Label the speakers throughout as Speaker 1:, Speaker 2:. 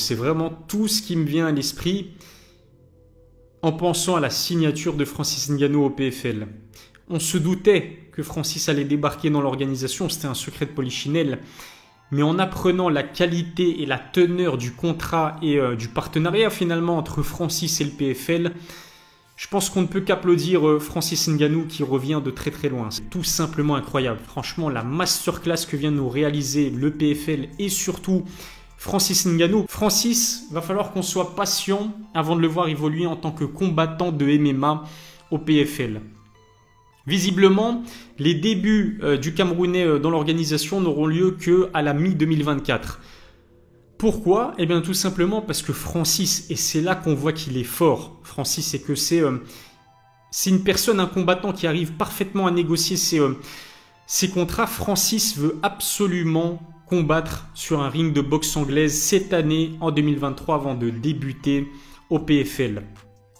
Speaker 1: C'est vraiment tout ce qui me vient à l'esprit en pensant à la signature de Francis Ngannou au PFL. On se doutait que Francis allait débarquer dans l'organisation, c'était un secret de polichinelle. Mais en apprenant la qualité et la teneur du contrat et du partenariat finalement entre Francis et le PFL, je pense qu'on ne peut qu'applaudir Francis Ngannou qui revient de très très loin. C'est tout simplement incroyable. Franchement, la masterclass que vient de nous réaliser le PFL et surtout Francis Ngannou. Francis, va falloir qu'on soit patient avant de le voir évoluer en tant que combattant de MMA au PFL. Visiblement, les débuts du Camerounais dans l'organisation n'auront lieu qu'à la mi-2024. Pourquoi? Eh bien tout simplement parce que Francis, et c'est là qu'on voit qu'il est fort, Francis, c'est que c'est une personne, un combattant qui arrive parfaitement à négocier ses contrats. Francis veut absolument combattre sur un ring de boxe anglaise cette année, en 2023, avant de débuter au PFL.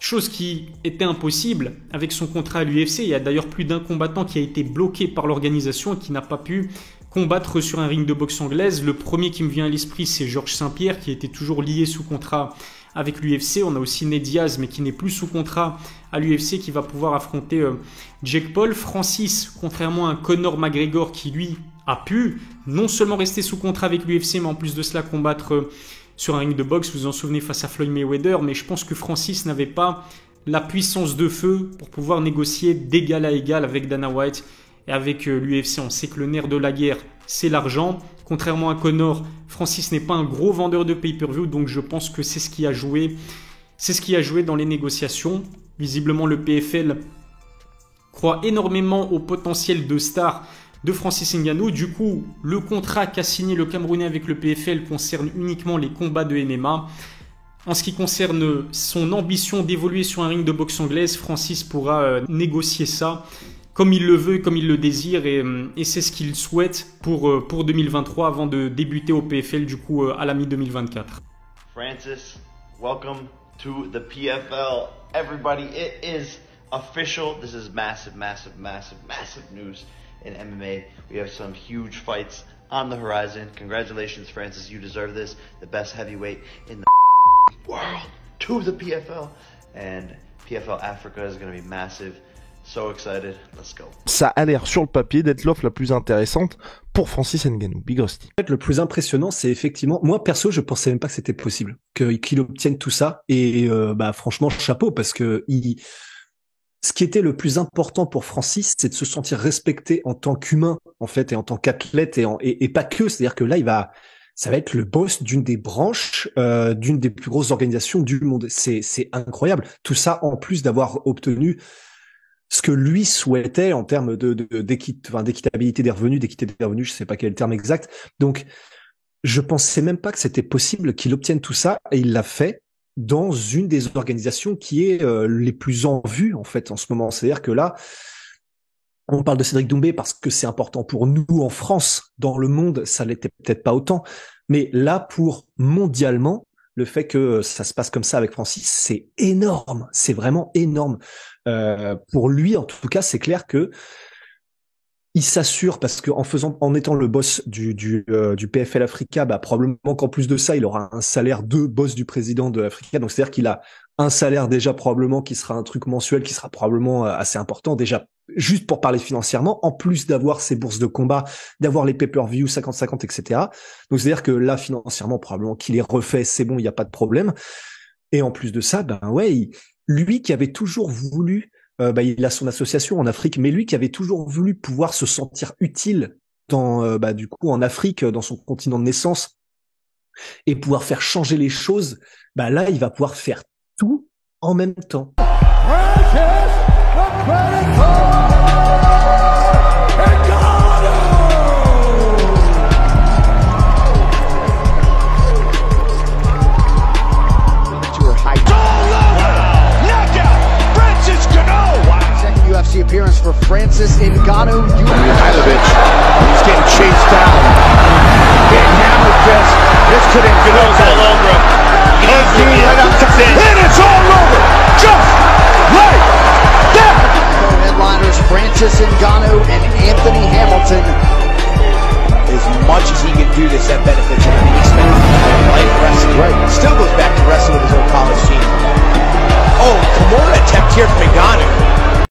Speaker 1: Chose qui était impossible avec son contrat à l'UFC. Il y a d'ailleurs plus d'un combattant qui a été bloqué par l'organisation et qui n'a pas pu combattre sur un ring de boxe anglaise. Le premier qui me vient à l'esprit, c'est Georges Saint-Pierre, qui était toujours lié sous contrat avec l'UFC. On a aussi Ned Diaz, mais qui n'est plus sous contrat à l'UFC, qui va pouvoir affronter Jake Paul. Francis, contrairement à un Conor McGregor qui, lui, a pu non seulement rester sous contrat avec l'UFC, mais en plus de cela combattre sur un ring de boxe, vous vous en souvenez, face à Floyd Mayweather. Mais je pense que Francis n'avait pas la puissance de feu pour pouvoir négocier d'égal à égal avec Dana White et avec l'UFC. On sait que le nerf de la guerre, c'est l'argent. Contrairement à Conor, Francis n'est pas un gros vendeur de pay-per-view, donc je pense que c'est ce qui a joué. C'est ce qui a joué dans les négociations. Visiblement, le PFL croit énormément au potentiel de star de Francis Ngannou. Du coup, le contrat qu'a signé le Camerounais avec le PFL concerne uniquement les combats de MMA. En ce qui concerne son ambition d'évoluer sur un ring de boxe anglaise, Francis pourra négocier ça comme il le veut, comme il le désire, et c'est ce qu'il souhaite pour 2023 avant de débuter au PFL du coup à la mi-2024.
Speaker 2: Francis, welcome to the PFL. Everybody, it is official. This is massive, massive, massive, massive news in MMA. We have some huge fights on the horizon. Congratulations, Francis. You deserve this. The best heavyweight in the world to the PFL. And PFL Africa is going to be massive. So excited. Let's go.
Speaker 3: Ça a l'air sur le papier d'être l'offre la plus intéressante pour Francis Ngannou. Big Rusty.
Speaker 4: En fait, le plus impressionnant, c'est effectivement, moi perso, je pensais même pas que c'était possible qu'il obtienne tout ça. Et franchement, chapeau, parce que ce qui était le plus important pour Francis, c'est de se sentir respecté en tant qu'humain, en fait, et en tant qu'athlète, et pas que. C'est-à-dire que là, ça va être le boss d'une des branches, d'une des plus grosses organisations du monde. C'est incroyable. Tout ça en plus d'avoir obtenu ce que lui souhaitait en termes d'équitabilité des revenus, d'équité des revenus, je sais pas quel est le terme exact. Donc, je pensais même pas que c'était possible qu'il obtienne tout ça, et il l'a fait dans une des organisations qui est les plus en vue, en fait, en ce moment. C'est-à-dire que là, on parle de Cédric Doumbé parce que c'est important pour nous en France. Dans le monde, ça l'était peut-être pas autant. Mais là, pour mondialement, le fait que ça se passe comme ça avec Francis, c'est énorme. C'est vraiment énorme. Pour lui, en tout cas, c'est clair que il s'assure, parce que en étant le boss du PFL Africa, probablement qu'en plus de ça, il aura un salaire de boss du président de Africa. Donc, c'est-à-dire qu'il a un salaire déjà probablement qui sera un truc mensuel qui sera probablement assez important déjà, juste pour parler financièrement, en plus d'avoir ses bourses de combat, d'avoir les pay-per-view 50-50, etc. Donc, c'est-à-dire que là, financièrement, probablement qu'il est refait, c'est bon, il n'y a pas de problème. Et en plus de ça, lui qui avait toujours voulu, il a son association en Afrique, mais lui qui avait toujours voulu pouvoir se sentir utile du coup en Afrique, dans son continent de naissance, et pouvoir faire changer les choses, là il va pouvoir faire tout en même temps.
Speaker 5: UFC appearance for Francis Ngannou. Mihailovic, he's getting chased down. Getting hammered, Chris. This could end Ngannou's all over him. Right up to and it's all over. Just like that. Headliners Francis Ngannou and Anthony Hamilton